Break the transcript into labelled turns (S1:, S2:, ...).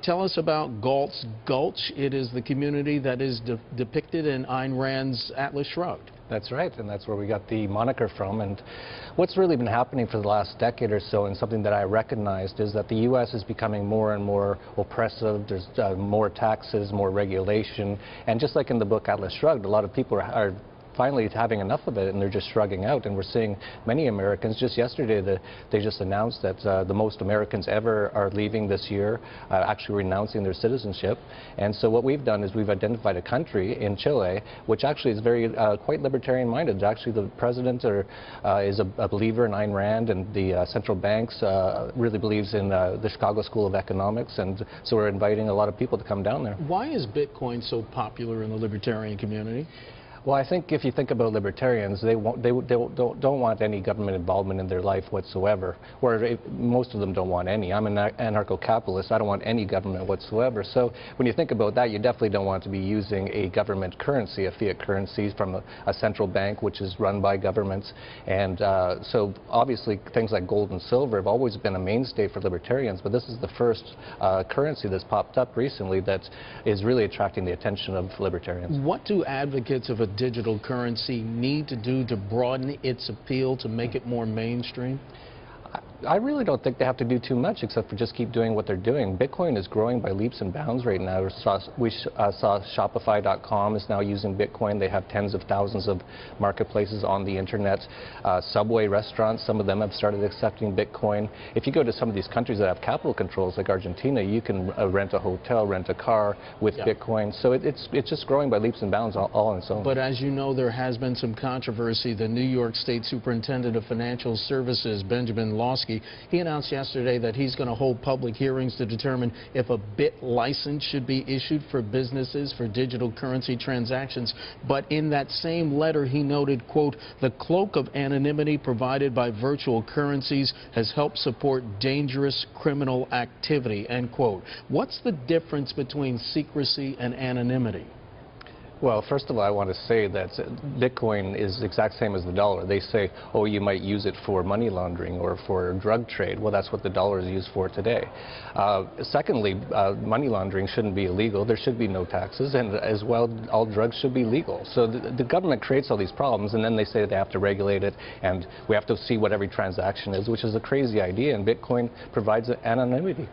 S1: Tell us about Galt's Gulch. It is the community that is depicted in Ayn Rand's Atlas Shrugged.
S2: That's right, and that's where we got the moniker from. And what's really been happening for the last decade or so, and something that I recognized, is that the U.S. is becoming more and more oppressive. There's more taxes, more regulation, and just like in the book Atlas Shrugged, a lot of people are finally having enough of it, and they're just shrugging out. And we're seeing many Americans, just yesterday they just announced that the most Americans ever are leaving this year, actually renouncing their citizenship. And so what we've done is we've identified a country in Chile which actually is very quite libertarian minded. Actually the president is a believer in Ayn Rand, and the central banks really believes in the Chicago School of Economics, and so we're inviting a lot of people to come down there.
S1: Why is Bitcoin so popular in the libertarian community?
S2: Well, I think if you think about libertarians, they don't want any government involvement in their life whatsoever, or most of them don't want any. I'm an anarcho-capitalist. I don't want any government whatsoever. So when you think about that, you definitely don't want to be using a government currency, a fiat currency from a central bank, which is run by governments. And so obviously things like gold and silver have always been a mainstay for libertarians, but this is the first currency that's popped up recently that is really attracting the attention of libertarians.
S1: What do advocates of a digital currency need to do to broaden its appeal, to make it more mainstream?
S2: I really don't think they have to do too much except for just keep doing what they're doing. Bitcoin is growing by leaps and bounds right now. We saw Shopify.com is now using Bitcoin. They have tens of thousands of marketplaces on the internet. Subway restaurants, some of them have started accepting Bitcoin. If you go to some of these countries that have capital controls like Argentina, you can rent a hotel, rent a car with Bitcoin. So it's just growing by leaps and bounds all on its own.
S1: But as you know, there has been some controversy. The New York State Superintendent of Financial Services, Benjamin Lawsky, he announced yesterday that he's going to hold public hearings to determine if a BIT license should be issued for businesses for digital currency transactions. But in that same letter, he noted, quote, "The cloak of anonymity provided by virtual currencies has helped support dangerous criminal activity," end quote. What's the difference between secrecy and anonymity?
S2: Well, first of all, I want to say that Bitcoin is the exact same as the dollar. They say, oh, you might use it for money laundering or for drug trade. Well, that's what the dollar is used for today. Secondly, money laundering shouldn't be illegal. There should be no taxes, and as well, all drugs should be legal. So the government creates all these problems, and then they say they have to regulate it, and we have to see what every transaction is, which is a crazy idea, and Bitcoin provides anonymity.